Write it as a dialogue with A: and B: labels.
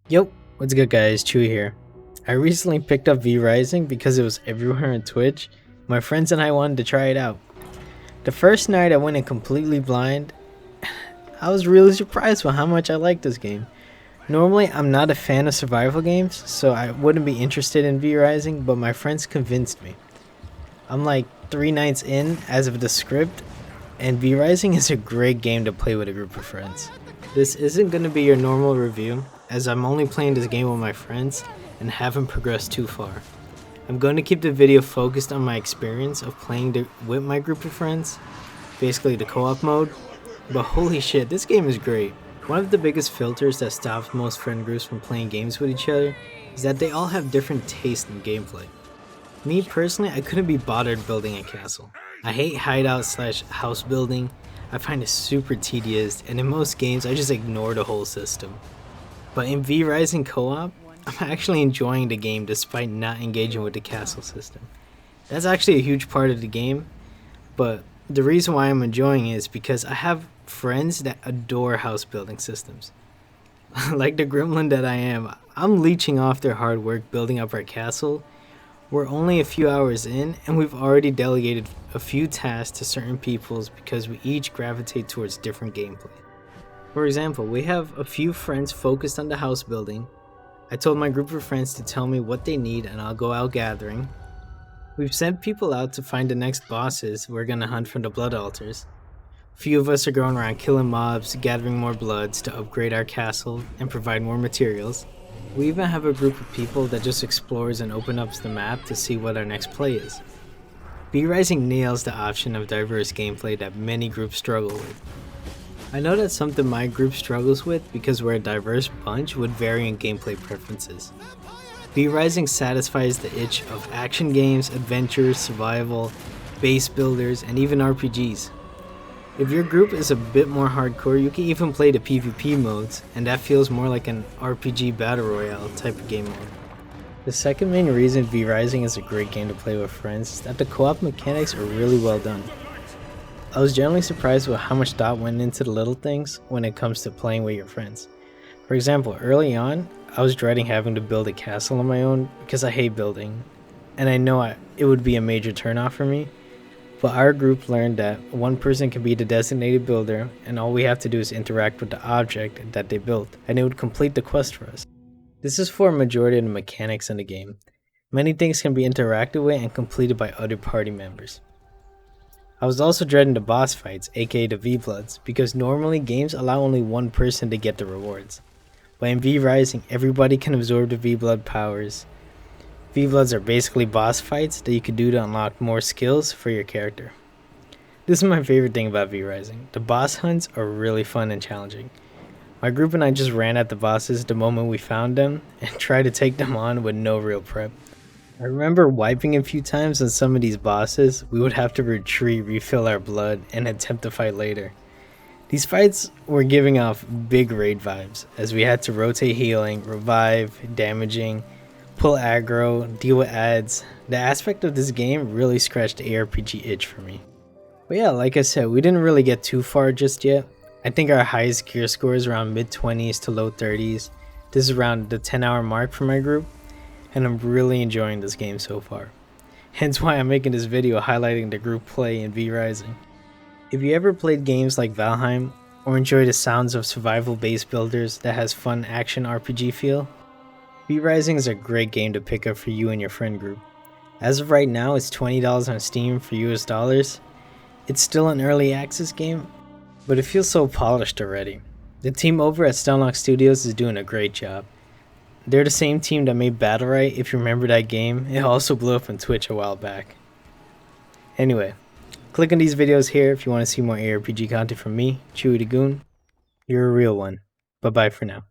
A: Yo, what's good guys, Chewy here. I recently picked up VRising because it was everywhere on Twitch. My friends and I wanted to try it out. The first night I went in completely blind. I was really surprised with how much I liked this game. Normally I'm not a fan of survival games, so I wouldn't be interested in VRising, but my friends convinced me. I'm like 3 nights in as of the script, and VRising is a great game to play with a group of friends. This isn't going to be your normal review, as I'm only playing this game with my friends and haven't progressed too far. I'm going to keep the video focused on my experience of playing with my group of friends, basically the co-op mode, but holy shit, this game is great. One of the biggest filters that stops most friend groups from playing games with each other is that they all have different tastes in gameplay. Me personally, I couldn't be bothered building a castle. I hate hideout slash house building. I find it super tedious, and in most games I just ignore the whole system. But in VRising co-op, I'm actually enjoying the game despite not engaging with the castle system. That's actually a huge part of the game, but the reason why I'm enjoying it is because I have friends that adore house building systems. Like the gremlin that I am, I'm leeching off their hard work building up our castle. We're only a few hours in, and we've already delegated a few tasks to certain peoples because we each gravitate towards different gameplay. For example, we have a few friends focused on the house building. I told my group of friends to tell me what they need and I'll go out gathering. We've sent people out to find the next bosses we're gonna hunt from the blood altars. A few of us are going around killing mobs, gathering more bloods to upgrade our castle and provide more materials. We even have a group of people that just explores and opens up the map to see what our next play is. VRising nails the option of diverse gameplay that many groups struggle with. I know that's something my group struggles with because we're a diverse bunch with varying gameplay preferences. VRising satisfies the itch of action games, adventures, survival, base builders, and even RPGs. If your group is a bit more hardcore, you can even play the PvP modes, and that feels more like an RPG Battle Royale type of game mode. The second main reason VRising is a great game to play with friends is that the co-op mechanics are really well done. I was generally surprised with how much thought went into the little things when it comes to playing with your friends. For example, early on, I was dreading having to build a castle on my own because I hate building, and I know it would be a major turnoff for me. But our group learned that one person can be the designated builder, and all we have to do is interact with the object that they built, and it would complete the quest for us. This is for a majority of the mechanics in the game. Many things can be interacted with and completed by other party members. I was also dreading the boss fights, aka the V-Bloods, because normally games allow only one person to get the rewards. But in VRising, everybody can absorb the V-Blood powers. V-Bloods are basically boss fights that you can do to unlock more skills for your character. This is my favorite thing about VRising. The boss hunts are really fun and challenging. My group and I just ran at the bosses the moment we found them and tried to take them on with no real prep. I remember wiping a few times on some of these bosses. We would have to retreat, refill our blood, and attempt to fight later. These fights were giving off big raid vibes as we had to rotate healing, revive, damaging, pull aggro, deal with ads. The aspect of this game really scratched the ARPG itch for me. But yeah, like I said, we didn't really get too far just yet. I think our highest gear score is around mid-20s to low 30s. This is around the 10-hour mark for my group, and I'm really enjoying this game so far. Hence why I'm making this video highlighting the group play in VRising. If you ever played games like Valheim, or enjoy the sounds of survival base builders that has fun action RPG feel, VRising is a great game to pick up for you and your friend group. As of right now, it's $20 on Steam for US dollars. It's still an early access game, but it feels so polished already. The team over at Stunlock Studios is doing a great job. They're the same team that made Battlerite, if you remember that game. It also blew up on Twitch a while back. Anyway, click on these videos here if you want to see more ARPG content from me, Chewy the Goon. You're a real one. Bye bye for now.